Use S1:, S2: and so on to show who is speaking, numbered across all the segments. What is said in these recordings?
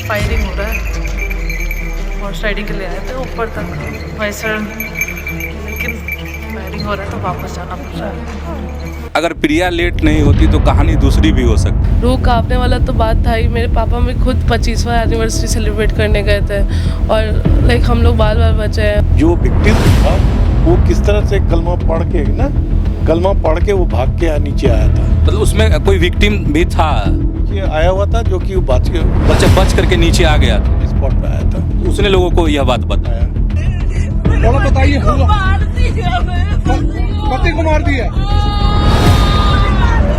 S1: Firing हो रहा है, हॉर्स राइडिंग के लिए आए थे ऊपर तक वैसे, लेकिन फायरिंग हो रहा है तो वापस जाना पड़ रहा है।
S2: अगर प्रिया लेट नहीं होती तो कहानी दूसरी भी हो सकती।
S1: रूह कांपने वाला तो बात था ही। मेरे पापा भी खुद 25वां एनिवर्सरी सेलिब्रेट करने गए थे और लाइक हम लोग बाल बाल बचे हैं।
S3: जो विक्टिम था वो किस तरह से कलमा पढ़ के वो भाग के नीचे आया था।
S2: मतलब उसमें कोई विक्टिम भी था,
S3: ये आया हुआ था जो कि वो
S2: बच करके नीचे आ गया था,
S3: स्पॉट पे आया था।
S2: उसने लोगों को यह बात बताया।
S3: बताइए पति को मार दिया।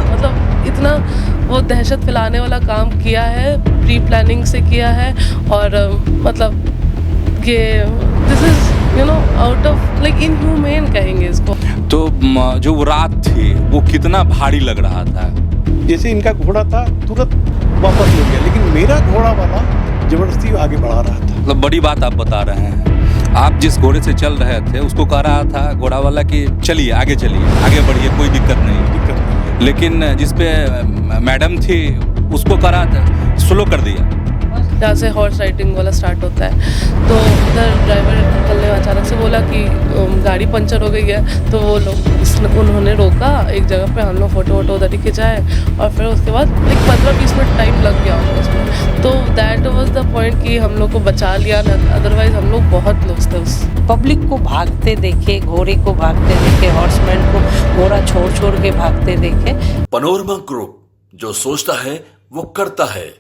S1: मतलब इतना वो दहशत फैलाने वाला काम किया है, प्री प्लानिंग से किया है और मतलब ये this is out of like inhumane कहेंगे इसको।
S2: तो जो वो रात थी वो कितना भारी लग रहा था।
S3: जैसे इनका घोड़ा था तुरंत वापस ले गया, लेकिन मेरा घोड़ा वाला जबरदस्ती आगे बढ़ा रहा था।
S2: मतलब बड़ी बात आप बता रहे हैं। आप जिस घोड़े से चल रहे थे उसको कह रहा था घोड़ा वाला कि चलिए आगे बढ़िए, कोई दिक्कत नहीं। लेकिन जिसपे मैडम थी उसको कह रहा था स्लो कर दिया।
S1: जहाँ से हॉर्स राइडिंग वाला स्टार्ट होता है तो उधर ड्राइवर अंकल ने अचानक से बोला कि गाड़ी पंचर हो गई है, तो वो लोग उन्होंने रोका एक जगह पे, हम लोग फोटो उधर ही खिंचाए और फिर उसके बाद एक 15-20 मिनट टाइम लग गया उसमें। तो दैट वाज द पॉइंट कि हम लोग को बचा लिया, अदरवाइज हम लोग बहुत लॉस थे उस।
S4: पब्लिक को भागते देखे, घोड़े को भागते देखे, हॉर्समैन को घोड़ा छोड़ के भागते देखे।
S5: पैनोरमा ग्रुप, जो सोचता है वो करता है।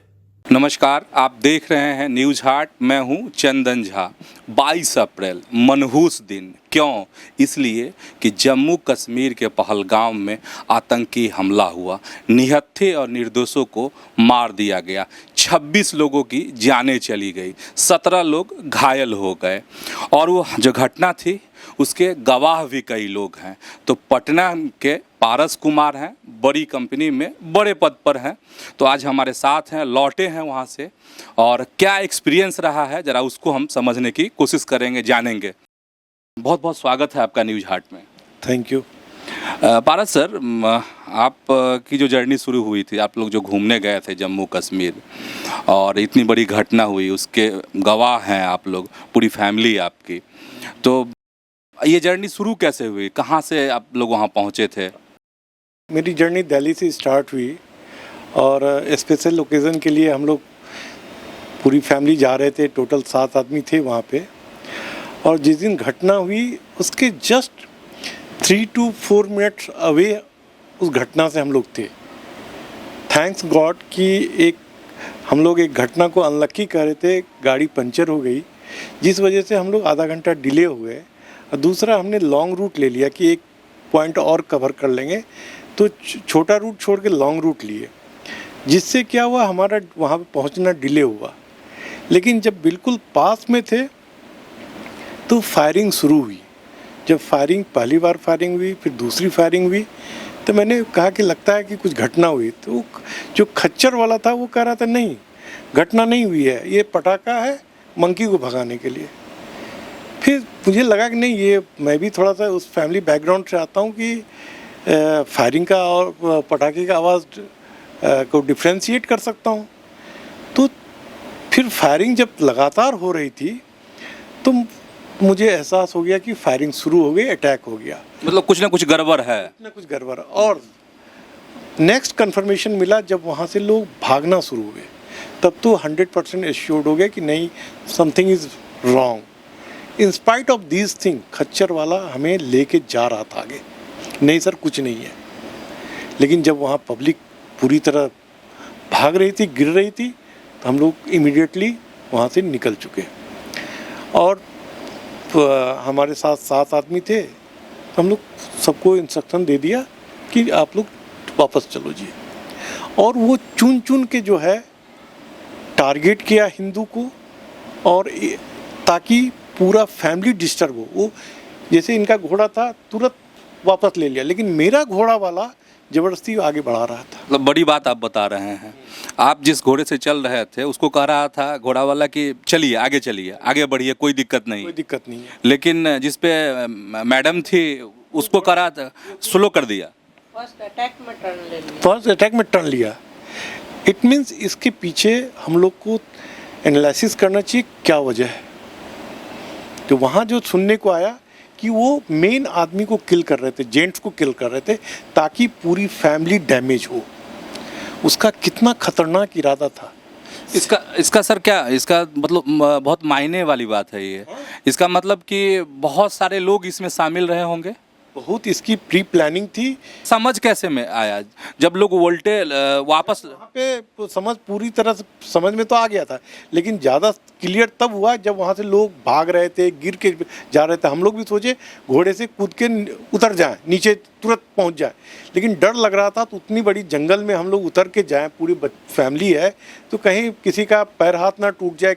S2: नमस्कार, आप देख रहे हैं न्यूज हाट। मैं हूं चंदन झा। 22 अप्रैल मनहूस दिन। क्यों? इसलिए कि जम्मू कश्मीर के पहलगाम में आतंकी हमला हुआ, निहत्थे और निर्दोषों को मार दिया गया, 26 लोगों की जानें चली गई, 17 लोग घायल हो गए और वो जो घटना थी उसके गवाह भी कई लोग हैं। तो पटना के पारस कुमार हैं, बड़ी कंपनी में बड़े पद पर हैं, तो आज हमारे साथ हैं, लौटे हैं वहाँ से, और क्या एक्सपीरियंस रहा है ज़रा उसको हम समझने की कोशिश करेंगे, जानेंगे। बहुत बहुत स्वागत है आपका न्यूज हाट में।
S3: Thank you.
S2: पारस सर, आप की जो जर्नी शुरू हुई थी, आप लोग जो घूमने गए थे जम्मू कश्मीर और इतनी बड़ी घटना हुई, उसके गवाह हैं आप लोग, पूरी फैमिली आपकी, तो ये जर्नी शुरू कैसे हुई? कहाँ से आप लोग वहाँ पहुँचे थे?
S3: मेरी जर्नी दिल्ली से स्टार्ट हुई और स्पेशल ओकेज़न के लिए हम लोग पूरी फैमिली जा रहे थे। टोटल 7 आदमी थे वहाँ पे, और जिस दिन घटना हुई उसके जस्ट 3 to 4 मिनट्स अवे उस घटना से हम लोग थे। थैंक्स गॉड कि हम लोग एक घटना को अनलक्की कर रहे थे, गाड़ी पंचर हो गई, जिस वजह से हम लोग आधा घंटा डिले हुए। और दूसरा, हमने लॉन्ग रूट ले लिया कि एक पॉइंट और कवर कर लेंगे, तो छोटा रूट छोड़ के लॉन्ग रूट लिए, जिससे क्या हुआ, हमारा वहाँ पे पहुँचना डिले हुआ। लेकिन जब बिल्कुल पास में थे तो फायरिंग शुरू हुई। जब पहली बार फायरिंग हुई, फिर दूसरी फायरिंग हुई, तो मैंने कहा कि लगता है कि कुछ घटना हुई। तो जो खच्चर वाला था वो कह रहा था नहीं, घटना नहीं हुई है, ये पटाखा है मंकी को भगाने के लिए। फिर मुझे लगा कि नहीं, ये मैं भी थोड़ा सा उस फैमिली बैकग्राउंड से आता हूँ कि फायरिंग का और पटाखे का आवाज़ को डिफ्रेंशिएट कर सकता हूँ। तो फिर फायरिंग जब लगातार हो रही थी तो मुझे एहसास हो गया कि फायरिंग शुरू हो गई, अटैक हो गया,
S2: मतलब कुछ ना कुछ गड़बड़ है।
S3: कुछ गड़बड़। और नेक्स्ट कंफर्मेशन मिला जब वहाँ से लोग भागना शुरू हुए, तब तो 100% एश्योर्ड हो गया कि नहीं, something is wrong. In spite of these thing, खच्चर वाला हमें लेके जा रहा था आगे, नहीं सर कुछ नहीं है। लेकिन जब वहाँ पब्लिक पूरी तरह भाग रही थी, गिर रही थी, तो हम लोग इमीडिएटली वहाँ से निकल चुके। और हमारे साथ 7 आदमी थे, तो हम लोग सबको इंस्ट्रक्शन दे दिया कि आप लोग वापस चलो जी। और वो चुन के जो है टारगेट किया हिंदू को, और ताकि पूरा फैमिली डिस्टर्ब हो। वो जैसे इनका घोड़ा था तुरंत वापस ले लिया, लेकिन मेरा घोड़ा वाला ज़बरदस्ती आगे बढ़ा रहा था।
S2: मतलब बड़ी बात आप बता रहे हैं। आप जिस घोड़े से चल रहे थे उसको कह रहा था घोड़ा वाला कि चलिए आगे बढ़िए, कोई दिक्कत नहीं
S3: है।
S2: लेकिन जिस पे मैडम थी उसको कह रहा था स्लो कर दिया।
S4: फर्स्ट अटैक में टर्न ले लिया।
S3: फर्स्ट अटैक में टर्न लिया। इट मीन्स इसके पीछे हम लोग को एनालिसिस करना चाहिए क्या वजह है। तो वहाँ जो सुनने को आया कि वो मेन आदमी को किल कर रहे थे, जेंट्स को किल कर रहे थे ताकि पूरी फैमिली डैमेज हो। उसका कितना खतरनाक इरादा था।
S2: इसका सर क्या इसका मतलब बहुत मायने वाली बात है ये। इसका मतलब कि बहुत सारे लोग इसमें शामिल रहे होंगे।
S3: बहुत इसकी प्री प्लानिंग थी।
S2: समझ कैसे में आया जब लोग वोल्टे वापस
S3: वहाँ पे समझ पूरी तरह से समझ में तो आ गया था, लेकिन ज़्यादा क्लियर तब हुआ जब वहाँ से लोग भाग रहे थे, गिर के जा रहे थे। हम लोग भी सोचे घोड़े से कूद के उतर जाएं, नीचे तुरंत पहुँच जाएं, लेकिन डर लग रहा था। तो उतनी बड़ी जंगल में हम लोग उतर के जाएं, पूरी फैमिली है, तो कहीं किसी का पैर हाथ ना टूट जाए,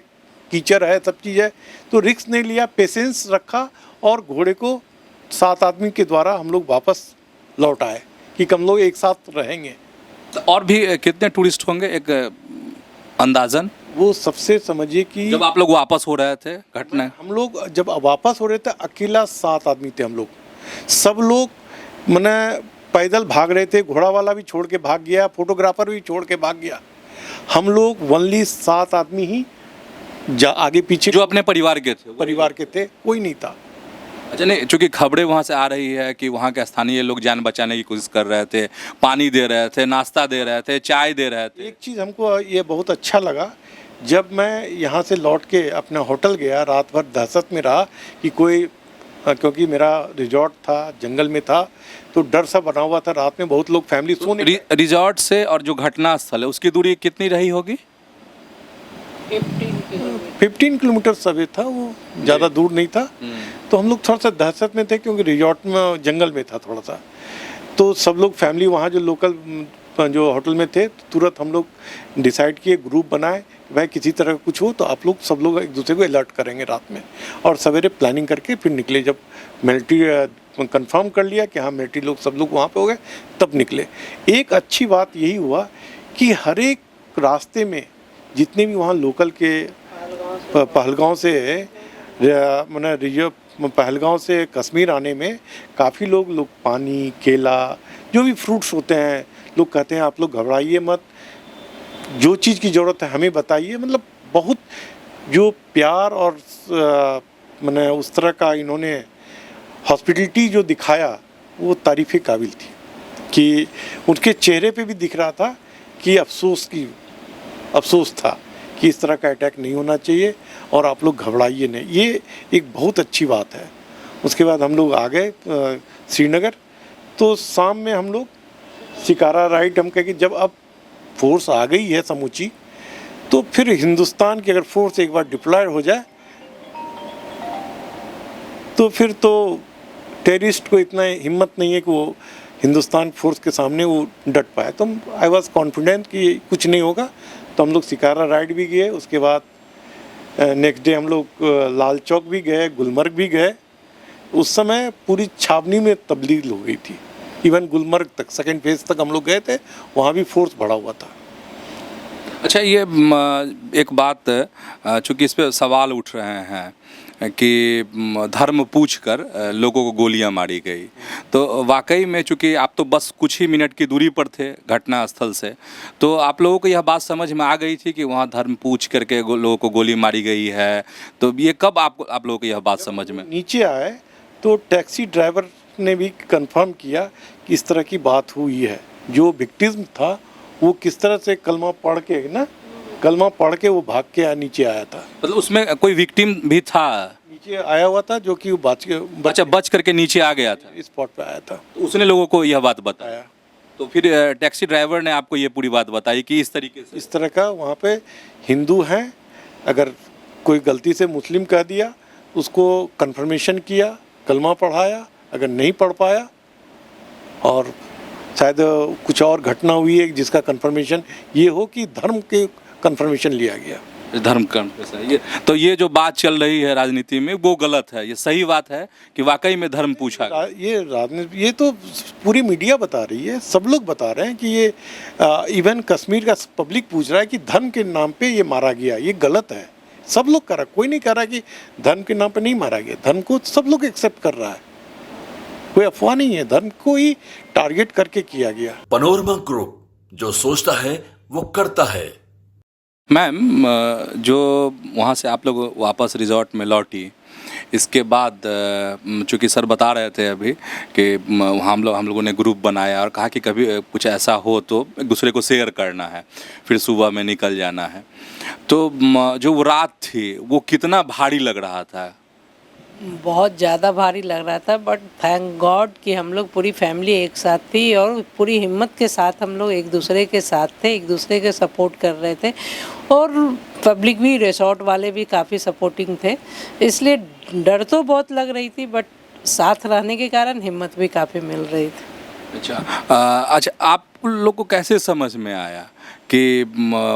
S3: कीचड़ है, सब चीज़ है, तो रिस्क नहीं लिया, पेशेंस रखा और घोड़े को 7 आदमी के द्वारा हम लोग वापस लौट आए कि हम लोग एक साथ रहेंगे।
S2: तो और भी कितने टूरिस्ट होंगे एक अंदाजन?
S3: वो सबसे समझिए कि
S2: जब आप लोग वापस हो रहे थे घटना,
S3: हम लोग जब वापस हो रहे थे अकेला 7 आदमी थे हम लोग। सब लोग मैंने पैदल भाग रहे थे, घोड़ा वाला भी छोड़ के भाग गया, फोटोग्राफर भी छोड़ के भाग गया। हम लोग ओनली 7 आदमी ही आगे पीछे
S2: जो अपने परिवार के थे,
S3: परिवार के थे, कोई नहीं था।
S2: अच्छा नहीं, चूंकि खबरें वहाँ से आ रही है कि वहाँ के स्थानीय लोग जान बचाने की कोशिश कर रहे थे, पानी दे रहे थे, नाश्ता दे रहे थे, चाय दे रहे थे।
S3: एक चीज़ हमको ये बहुत अच्छा लगा, जब मैं यहाँ से लौट के अपना होटल गया, रात भर दहशत में रहा कि कोई, क्योंकि मेरा रिजॉर्ट था जंगल में था, तो डर सा बना हुआ था। रात में बहुत लोग फैमिली सोने
S2: रिजॉर्ट से और जो घटना स्थल है उसकी दूरी कितनी रही होगी?
S3: 15 किलोमीटर सवे था, वो ज़्यादा दूर नहीं था। तो हम लोग थोड़ा सा दहशत में थे क्योंकि रिजॉर्ट में जंगल में था थोड़ा सा। तो सब लोग फैमिली वहाँ जो लोकल जो होटल में थे, तुरंत हम लोग डिसाइड किए, ग्रुप बनाए, भाई किसी तरह का कुछ हो तो आप लोग सब लोग एक दूसरे को अलर्ट करेंगे रात में। और सवेरे प्लानिंग करके फिर निकले। जब मिलिट्री कंफर्म कर लिया कि हाँ मिलिट्री लोग सब लोग वहाँ पे हो गए, तब निकले। एक अच्छी बात यही हुआ कि हर एक रास्ते में जितने भी वहाँ लोकल के पहलगांव से मैंने रिजर्व पहलगांव से कश्मीर आने में काफ़ी लोग पानी, केला, जो भी फ्रूट्स होते हैं, लोग कहते हैं आप लोग घबराइए मत, जो चीज़ की ज़रूरत है हमें बताइए। मतलब बहुत जो प्यार और मैंने उस तरह का इन्होंने हॉस्पिटलिटी जो दिखाया, वो तारीफ़ काबिल थी। कि उनके चेहरे पे भी दिख रहा था कि अफसोस था कि इस तरह का अटैक नहीं होना चाहिए और आप लोग घबराइए नहीं। ये एक बहुत अच्छी बात है। उसके बाद हम लोग आ गए श्रीनगर। तो शाम में हम लोग शिकारा राइड, हम कहें कि जब अब फोर्स आ गई है समूची, तो फिर हिंदुस्तान की अगर फोर्स एक बार डिप्लॉय हो जाए तो फिर तो टेररिस्ट को इतना हिम्मत नहीं है कि वो हिंदुस्तान फोर्स के सामने वो डट पाए। तो आई वॉज कॉन्फिडेंट कि कुछ नहीं होगा। तो हम लोग शिकारा राइड भी गए। उसके बाद नेक्स्ट डे हम लोग लाल चौक भी गए, गुलमर्ग भी गए। उस समय पूरी छावनी में तब्दील हो गई थी। इवन गुलमर्ग तक, सेकेंड फेज तक हम लोग गए थे, वहाँ भी फोर्स बढ़ा हुआ था।
S2: अच्छा, ये एक बात, चूँकि इस पर सवाल उठ रहे हैं कि धर्म पूछकर लोगों को गोलियां मारी गई, तो वाकई में चूँकि आप तो बस कुछ ही मिनट की दूरी पर थे घटना स्थल से, तो आप लोगों को यह बात समझ में आ गई थी कि वहाँ धर्म पूछ करके लोगों को गोली मारी गई है? तो ये कब आप लोगों को यह बात समझ में?
S3: नीचे आए तो टैक्सी ड्राइवर ने भी कंफर्म किया कि इस तरह की बात हुई है। जो विक्टिम था वो किस तरह से कलमा पढ़ के वो भाग के नीचे आया था।
S2: मतलब उसमें कोई विक्टिम भी था?
S3: नीचे आया हुआ था जो कि
S2: बच करके नीचे आ गया था,
S3: स्पॉट पे आया था।
S2: तो उसने लोगों को यह बात बताया। तो फिर टैक्सी ड्राइवर ने आपको ये पूरी बात बताई कि इस तरीके से,
S3: इस तरह का वहाँ पे हिंदू हैं, अगर कोई गलती से मुस्लिम कह दिया, उसको कंफर्मेशन किया, कलमा पढ़ाया, अगर नहीं पढ़ पाया और शायद कुछ और घटना हुई है जिसका कंफर्मेशन ये हो कि धर्म के कंफर्मेशन लिया गया।
S2: धर्म कंफर्मेशन, तो ये जो बात चल रही है राजनीति में वो गलत है, ये सही बात है कि वाकई में धर्म पूछा?
S3: ये राजनीति, ये तो पूरी मीडिया बता रही है, सब लोग बता रहे हैं कि ये इवन कश्मीर का पब्लिक पूछ रहा है कि धर्म के नाम पे ये मारा गया, ये गलत है। सब लोग कर रहा, कोई नहीं कह रहा कि धर्म के नाम पे नहीं मारा गया, धर्म को सब लोग एक्सेप्ट कर रहा है। कोई अफवाह नहीं है, धर्म को ही टारगेट करके किया गया।
S5: पनोरमा ग्रुप, जो सोचता है वो करता है।
S2: मैम, जो वहाँ से आप लोग वापस रिजॉर्ट में लौटी, इसके बाद चूँकि सर बता रहे थे अभी कि हम लोगों ने ग्रुप बनाया और कहा कि कभी कुछ ऐसा हो तो एक दूसरे को शेयर करना है, फिर सुबह में निकल जाना है। तो जो वो रात थी वो कितना भारी लग रहा था?
S4: बहुत ज़्यादा भारी लग रहा था, बट थैंक गॉड कि हम लोग पूरी फैमिली एक साथ थी और पूरी हिम्मत के साथ हम लोग एक दूसरे के साथ थे, एक दूसरे के सपोर्ट कर रहे थे और पब्लिक भी, रिसोर्ट वाले भी काफ़ी सपोर्टिंग थे। इसलिए डर तो बहुत लग रही थी, बट साथ रहने के कारण हिम्मत भी काफ़ी मिल रही थी।
S2: अच्छा, आप लोग को कैसे समझ में आया कि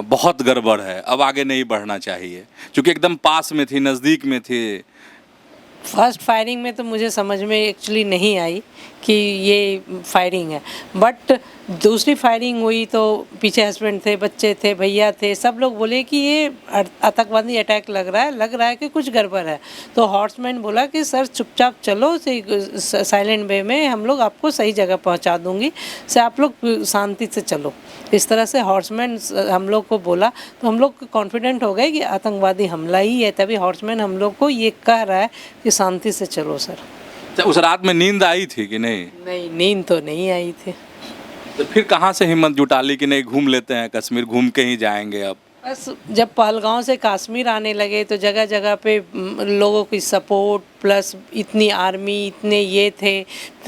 S2: बहुत गड़बड़ है, अब आगे नहीं बढ़ना चाहिए, क्योंकि एकदम पास में थी, नज़दीक में थी?
S4: फर्स्ट फायरिंग में तो मुझे समझ में एक्चुअली नहीं आई कि ये फायरिंग है, बट दूसरी फायरिंग हुई तो पीछे हस्बैंड थे, बच्चे थे, भैया थे, सब लोग बोले कि ये आतंकवादी अटैक लग रहा है कि कुछ गड़बड़ है। तो हॉर्समैन बोला कि सर चुपचाप चलो, साइलेंट वे में हम लोग आपको सही जगह पहुंचा दूंगी, से आप लोग शांति से चलो। इस तरह से हॉर्समैन हम लोग को बोला तो हम लोग कॉन्फिडेंट हो गए कि आतंकवादी हमला ही है। तभी हॉर्समैन हम लोग को ये कह रहा है कि शांति से चलो सर।
S2: तो उस रात में नींद आई थी कि नहीं?
S4: नहीं, नींद तो नहीं आई थी।
S2: तो फिर कहाँ से हिम्मत जुटा ली कि नहीं, घूम लेते हैं कश्मीर, घूम के ही जाएंगे अब?
S4: बस जब पहलगांव से कश्मीर आने लगे तो जगह जगह पे लोगों की सपोर्ट प्लस इतनी आर्मी, इतने ये थे,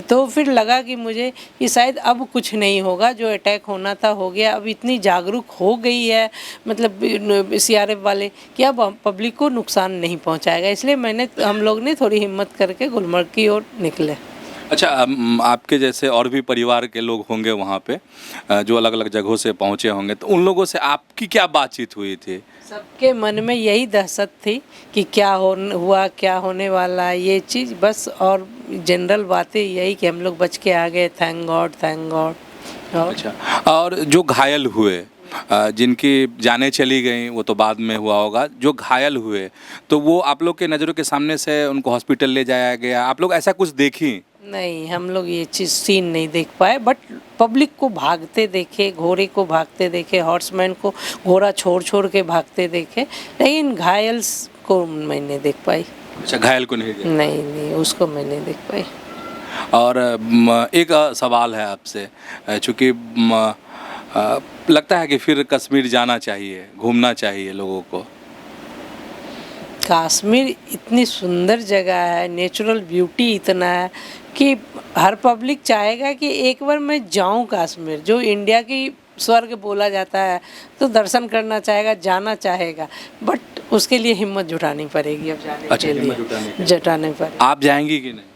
S4: तो फिर लगा कि मुझे कि शायद अब कुछ नहीं होगा, जो अटैक होना था हो गया। अब इतनी जागरूक हो गई है मतलब सीआरएफ वाले कि अब पब्लिक को नुकसान नहीं पहुंचाएगा, इसलिए हम लोग ने थोड़ी हिम्मत करके गुलमर्ग की ओर निकले।
S2: अच्छा, आपके जैसे और भी परिवार के लोग होंगे वहाँ पे जो अलग अलग जगहों से पहुँचे होंगे, तो उन लोगों से आपकी क्या बातचीत हुई थी?
S4: सबके मन में यही दहशत थी कि क्या हुआ, क्या होने वाला, ये चीज़ बस। और जनरल बातें यही कि हम लोग बच के आ गए, थैंक गॉड, थैंक गॉड।
S2: अच्छा, और जो घायल हुए, जिनकी जानें चली गई वो तो बाद में हुआ होगा, जो घायल हुए तो वो आप लोग के नज़रों के सामने से उनको हॉस्पिटल ले जाया गया, आप लोग ऐसा कुछ देखी?
S4: नहीं, हम लोग ये चीज़ सीन नहीं देख पाए, बट पब्लिक को भागते देखे, घोड़े को भागते देखे, हॉर्समैन को घोड़ा छोड़ छोड़ के भागते देखे, लेकिन घायल को मैं नहीं देख पाई।
S2: अच्छा, घायल को नहीं देखा?
S4: नहीं, उसको मैं नहीं देख पाई।
S2: और एक सवाल है आपसे, चूँकि लगता है कि फिर कश्मीर जाना चाहिए, घूमना चाहिए लोगों को।
S4: कश्मीर इतनी सुंदर जगह है, नेचुरल ब्यूटी इतना है कि हर पब्लिक चाहेगा कि एक बार मैं जाऊं कश्मीर, जो इंडिया की स्वर्ग बोला जाता है, तो दर्शन करना चाहेगा, जाना चाहेगा, बट उसके लिए हिम्मत जुटानी पड़ेगी अब जाने के लिए, जुटाने पर।
S2: आप जाएंगी कि नहीं?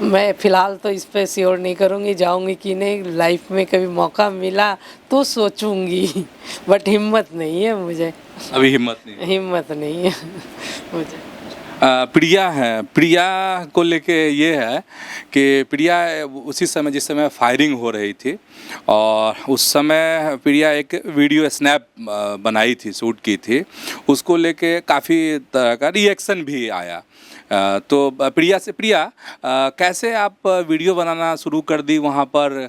S4: मैं फ़िलहाल तो इस पे श्योर नहीं करूँगी जाऊँगी कि नहीं, लाइफ में कभी मौका मिला तो सोचूंगी, बट हिम्मत नहीं है मुझे
S2: अभी। हिम्मत
S4: नहीं है मुझे।
S2: प्रिया है, प्रिया को लेके ये है कि प्रिया उसी समय जिस समय फायरिंग हो रही थी और उस समय प्रिया एक वीडियो स्नैप बनाई थी, शूट की थी, उसको लेके काफ़ी तरह का रिएक्शन भी आया। तो प्रिया कैसे आप वीडियो बनाना शुरू कर दी वहाँ पर,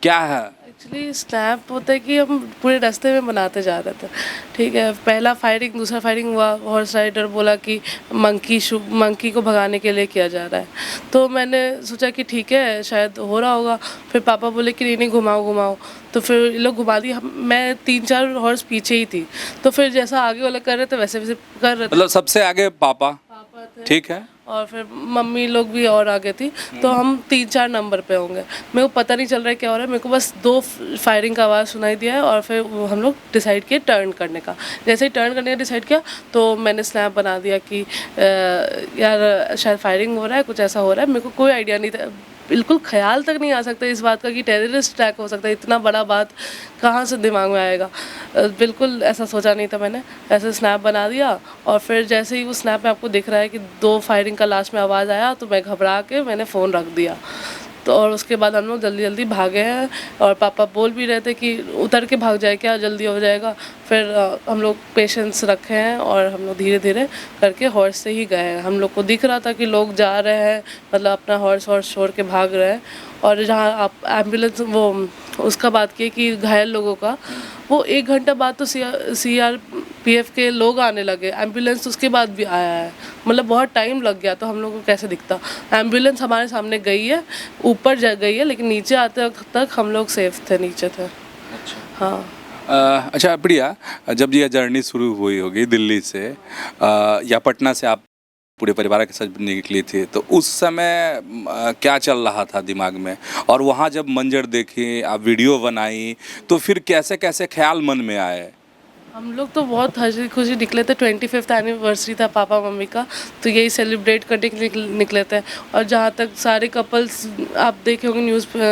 S2: क्या है?
S1: एक्चुअली स्नैप होता है कि हम पूरे रास्ते में बनाते जा रहे थे, ठीक है। पहला फायरिंग, दूसरा फायरिंग हुआ, हॉर्स राइडर बोला कि मंकी को भगाने के लिए किया जा रहा है, तो मैंने सोचा कि ठीक है शायद हो रहा होगा। फिर पापा बोले कि नहीं घुमाओ, तो फिर ये लोग घुमा दिया। मैं 3-4 हॉर्स पीछे ही थी, तो फिर जैसा आगे वाला कर रहे थे वैसे कर रहे थे।
S2: मतलब सबसे आगे पापा
S1: थे,
S2: ठीक है, और
S1: फिर मम्मी लोग भी और आगे थी, तो हम 3-4 नंबर पे होंगे। मेरे को पता नहीं चल रहा है क्या हो रहा है, मेरे को बस 2 फायरिंग का आवाज़ सुनाई दिया है और फिर हम लोग डिसाइड किए टर्न करने का। जैसे ही टर्न करने का डिसाइड किया तो मैंने स्नैप बना दिया कि यार शायद फायरिंग हो रहा है, कुछ ऐसा हो रहा है। मेरे को कोई आइडिया नहीं था, बिल्कुल ख्याल तक नहीं आ सकता इस बात का कि टेररिस्ट अटैक हो सकता है, इतना बड़ा बात कहाँ से दिमाग में आएगा, बिल्कुल ऐसा सोचा नहीं था मैंने। ऐसे स्नैप बना दिया और फिर जैसे ही वो स्नैप में आपको दिख रहा है कि 2 फायरिंग का लास्ट में आवाज़ आया, तो मैं घबरा के मैंने फ़ोन रख दिया। तो और उसके बाद हम लोग जल्दी जल्दी भागे हैं और पापा बोल भी रहे थे कि उतर के भाग जाए क्या, जल्दी हो जाएगा। फिर हम लोग पेशेंस रखे हैं और हम लोग धीरे धीरे करके हॉर्स से ही गए हैं। हम लोग को दिख रहा था कि लोग जा रहे हैं, मतलब अपना हॉर्स छोड़ के भाग रहे हैं। और जहाँ आप एम्बुलेंस वो उसका बात किए कि घायल लोगों का, वो 1 घंटा बाद तो CRPF के लोग आने लगे, एम्बुलेंस उसके बाद भी आया है, मतलब बहुत टाइम लग गया। तो हम लोग को कैसे दिखता, एम्बुलेंस हमारे सामने गई है, ऊपर जा गई है, लेकिन नीचे आते वक्त तक हम लोग सेफ थे, नीचे थे। हाँ।
S2: अच्छा प्रिया, जब ये जर्नी शुरू हुई होगी दिल्ली से या पटना से, आप पूरे परिवार के साथ निकली थी, तो उस समय क्या चल रहा था दिमाग में? और वहाँ जब मंजर देखी, आप वीडियो बनाई, तो फिर कैसे कैसे ख्याल मन में आए?
S1: हम लोग तो बहुत हंसी खुशी निकले थे। 25th एनिवर्सरी था पापा मम्मी का, तो यही सेलिब्रेट करने के लिए निकले थे। और जहाँ तक सारे कपल्स आप देखे होंगे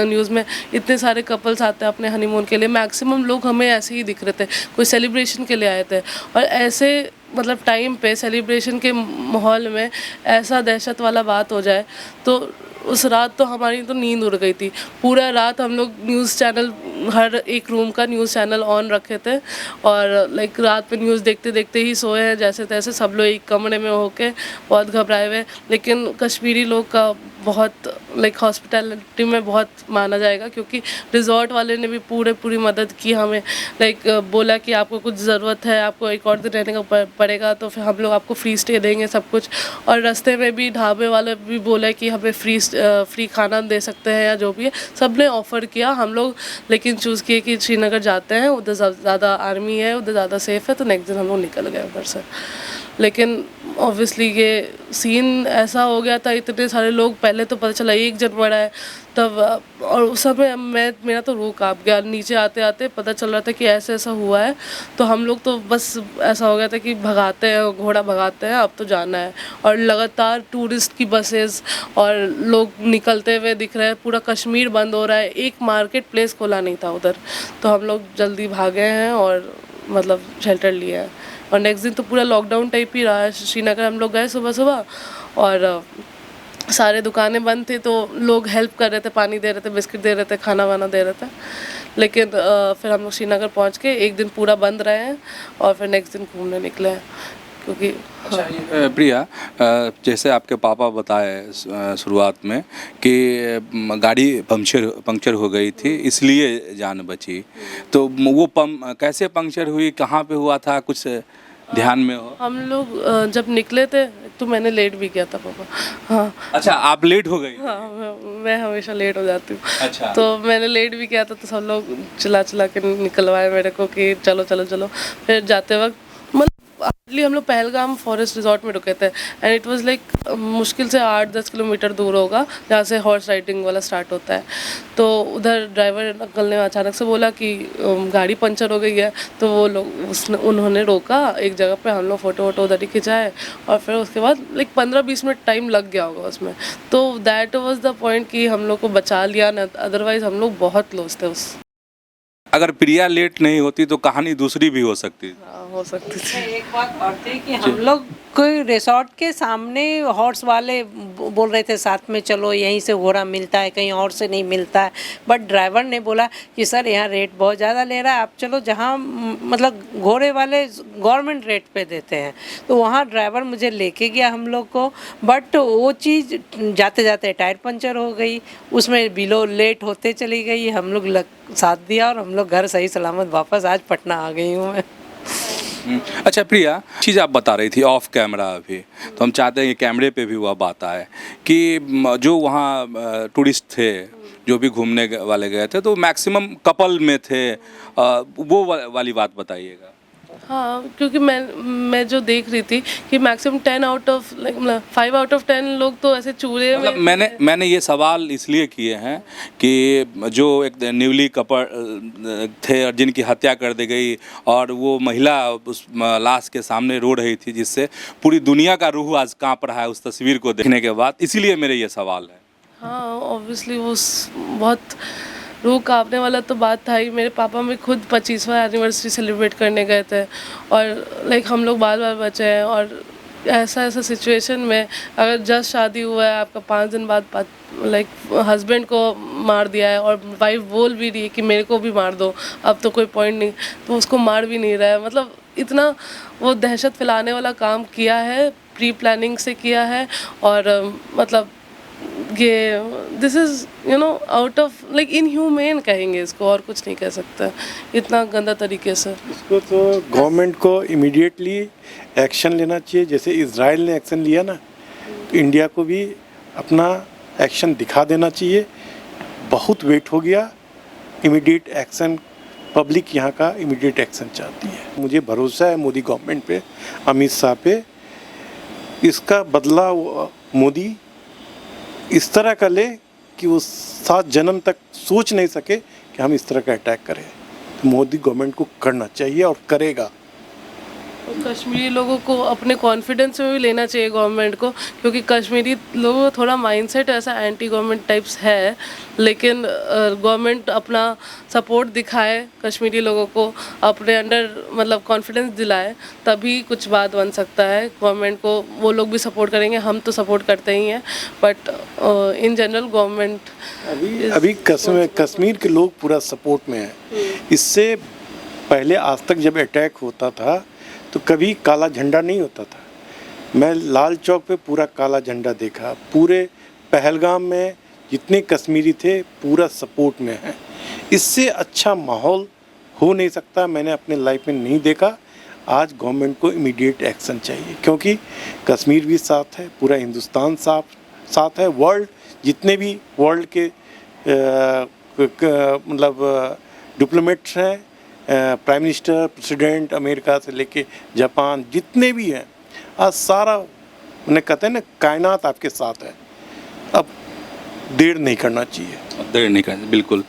S1: न्यूज़ में, इतने सारे कपल्स आते हैं अपने हनीमून के लिए। मैक्सिमम लोग हमें ऐसे ही दिख रहे थे, कोई सेलिब्रेशन के लिए आए थे। और ऐसे मतलब टाइम पे सेलिब्रेशन के माहौल में ऐसा दहशत वाला बात हो जाए, तो उस रात तो हमारी तो नींद उड़ गई थी। पूरा रात हम लोग न्यूज़ चैनल, हर एक रूम का न्यूज़ चैनल ऑन रखे थे और लाइक रात पे न्यूज़ देखते देखते ही सोए हैं जैसे तैसे, सब लोग एक कमरे में होके बहुत घबराए हुए। लेकिन कश्मीरी लोग का बहुत लाइक हॉस्पिटैलिटी में बहुत माना जाएगा, क्योंकि रिजॉर्ट वाले ने भी पूरी मदद की हमें। लाइक बोला कि आपको कुछ ज़रूरत है, आपको एक और दिन रहने का पड़ेगा, तो फिर हम लोग आपको फ्री स्टे देंगे, सब कुछ। और रास्ते में भी ढाबे वाले भी बोला कि हमें फ्री खाना दे सकते हैं या जो भी है, सब ने ऑफ़र किया। हम लोग लेकिन चूज़ किए कि श्रीनगर जाते हैं, उधर ज़्यादा आर्मी है, उधर ज़्यादा सेफ़ है। तो नेक्स्ट दिन हम लोग निकल गए उधर से। लेकिन ऑब्वियसली ये सीन ऐसा हो गया था, इतने सारे लोग, पहले तो पता चला 1 जन मरा है तब, और उस समय मेरा तो रूह काँप गया। नीचे आते आते पता चल रहा था कि ऐसा हुआ है, तो हम लोग तो बस ऐसा हो गया था कि भगाते हैं, घोड़ा भगाते हैं, अब तो जाना है। और लगातार टूरिस्ट की बसेस और लोग निकलते हुए दिख रहे हैं, पूरा कश्मीर बंद हो रहा है, एक मार्केट प्लेस खोला नहीं था उधर। तो हम लोग जल्दी भागे हैं और मतलब शेल्टर लिया है। और नेक्स्ट दिन तो पूरा लॉकडाउन टाइप ही रहा है। श्रीनगर हम लोग गए सुबह और सारे दुकानें बंद थी, तो लोग हेल्प कर रहे थे, पानी दे रहे थे, बिस्किट दे रहे थे, खाना वाना दे रहे थे। लेकिन फिर हम लोग श्रीनगर पहुंच के 1 दिन पूरा बंद रहे हैं और फिर नेक्स्ट दिन घूमने निकले हैं, क्योंकि
S2: अच्छा प्रिया, जैसे आपके पापा बताए शुरुआत में कि गाड़ी पंक्चर हो गई थी, इसलिए जान बची, तो वो कैसे पंक्चर हुई, कहाँ पे हुआ था, कुछ ध्यान में हो?
S1: हम लोग जब निकले थे तो मैंने लेट भी किया था पापा। हाँ।
S2: अच्छा, आप लेट हो गई?
S1: हाँ, मैं हमेशा लेट हो जाती हूँ।
S2: अच्छा।
S1: तो मैंने लेट भी किया था, तो सब लोग चिल्ला के निकलवाए मेरे को कि चलो चलो चलो। फिर जाते वक्त हार्डली हम लोग पहलगाम फॉरेस्ट रिजॉर्ट में रुके थे, एंड इट वाज लाइक मुश्किल से 8-10 किलोमीटर दूर होगा जहाँ से हॉर्स राइडिंग वाला स्टार्ट होता है। तो उधर ड्राइवर अंकल ने अचानक से बोला कि गाड़ी पंचर हो गई है। तो वो लोग उन्होंने रोका एक जगह पे, हम लोग फ़ोटो उधर ही खिंचाए और फिर उसके बाद लाइक 15-20 मिनट टाइम लग गया होगा उसमें। तो दैट वाज द पॉइंट कि हम लोग को बचा लिया, न अदरवाइज हम लोग बहुत लॉस थे उस।
S2: अगर प्रिया लेट नहीं होती तो कहानी दूसरी भी हो सकती थी।
S1: हो सकती थी।
S4: एक बात और थी कि हम लोग कोई रिसोर्ट के सामने हॉर्स वाले बोल रहे थे साथ में चलो, यहीं से घोड़ा मिलता है, कहीं और से नहीं मिलता है। बट ड्राइवर ने बोला कि सर यहाँ रेट बहुत ज़्यादा ले रहा है, आप चलो जहाँ मतलब घोड़े वाले गवर्नमेंट रेट पे देते हैं। तो वहाँ ड्राइवर मुझे लेके गया हम लोग को, बट वो चीज़ जाते जाते टायर पंचर हो गई, उसमें बिलो लेट होते चली गई। हम लोग साथ दिया और हम लोग घर सही सलामत वापस आज पटना आ गई हूँ मैं।
S2: अच्छा प्रिया, चीज़ आप बता रही थी ऑफ कैमरा अभी, तो हम चाहते हैं कि कैमरे पे भी वह बात आए कि जो वहाँ टूरिस्ट थे, जो भी घूमने वाले गए थे, तो मैक्सिमम कपल में थे, वो वाली बात बताइएगा।
S1: हाँ, क्योंकि मैं जो देख रही थी कि मैक्सिमम 5 आउट ऑफ 10 लोग तो ऐसे चूल्हे
S2: मतलब
S1: में।
S2: मैंने ये सवाल इसलिए किए हैं कि जो एक न्यूली कपल थे और जिनकी हत्या कर दी गई, और वो महिला उस लाश के सामने रो रही थी, जिससे पूरी दुनिया का रूह आज कांप रहा है उस तस्वीर को देखने के बाद, इसीलिए मेरे ये सवाल है।
S1: हाँ, ऑब्वियसली वो बहुत रूह कांपने वाला तो बात था ही। मेरे पापा भी खुद 25वां एनिवर्सरी सेलिब्रेट करने गए थे और लाइक हम लोग बार बार बचे हैं। और ऐसा सिचुएशन में अगर जस्ट शादी हुआ है आपका 5 दिन बाद लाइक हस्बैंड को मार दिया है और वाइफ बोल भी रही है कि मेरे को भी मार दो, अब तो कोई पॉइंट नहीं, तो उसको मार भी नहीं रहा है। मतलब इतना वो दहशत फैलाने वाला काम किया है, प्री प्लानिंग से किया है। और मतलब ये this is out of like inhumane कहेंगे इसको, और कुछ नहीं कह सकते, इतना गंदा तरीके से।
S3: इसको तो गवर्नमेंट को इमीडिएटली एक्शन लेना चाहिए, जैसे इजराइल ने एक्शन लिया ना, तो इंडिया को भी अपना एक्शन दिखा देना चाहिए। बहुत वेट हो गया, इमीडिएट एक्शन, पब्लिक यहाँ का इमीडिएट एक्शन चाहती है। मुझे भरोसा है मोदी गवर्नमेंट पे, अमित शाह पे। इसका बदला मोदी इस तरह का ले कि वो 7 जन्म तक सोच नहीं सके कि हम इस तरह का अटैक करें। तो मोदी गवर्नमेंट को करना चाहिए और करेगा।
S1: और कश्मीरी लोगों को अपने कॉन्फिडेंस में भी लेना चाहिए गवर्नमेंट को, क्योंकि कश्मीरी लोगों का थोड़ा माइंडसेट ऐसा एंटी गवर्नमेंट टाइप्स है। लेकिन गवर्नमेंट अपना सपोर्ट दिखाए, कश्मीरी लोगों को अपने अंडर मतलब कॉन्फिडेंस दिलाए, तभी कुछ बात बन सकता है। गवर्नमेंट को वो लोग भी सपोर्ट करेंगे, हम तो सपोर्ट करते ही हैं, बट इन जनरल गवर्नमेंट
S3: अभी कश्मीर के लोग पूरा सपोर्ट में हैं। इससे पहले आज तक जब अटैक होता था तो कभी काला झंडा नहीं होता था। मैं लाल चौक पे पूरा काला झंडा देखा। पूरे पहलगाम में जितने कश्मीरी थे पूरा सपोर्ट में हैं। इससे अच्छा माहौल हो नहीं सकता, मैंने अपने लाइफ में नहीं देखा। आज गवर्नमेंट को इमीडिएट एक्शन चाहिए, क्योंकि कश्मीर भी साथ है, पूरा हिंदुस्तान साथ है। वर्ल्ड जितने भी वर्ल्ड के मतलब डिप्लोमेट्स हैं, प्राइम मिनिस्टर, प्रेसिडेंट, अमेरिका से लेके जापान, जितने भी हैं, आज सारा उन्हें कहते हैं ना, कायनात आपके साथ है। अब देर नहीं करना चाहिए,
S2: देर नहीं करना, बिल्कुल।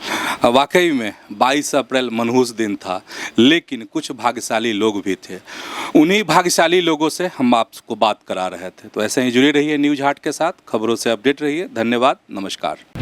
S2: वाकई में 22 अप्रैल मनहूस दिन था, लेकिन कुछ भाग्यशाली लोग भी थे। उन्हीं भाग्यशाली लोगों से हम आपको बात करा रहे थे। तो ऐसे ही जुड़े रहिए न्यूज़ हाट के साथ, खबरों से अपडेट रहिए। धन्यवाद, नमस्कार।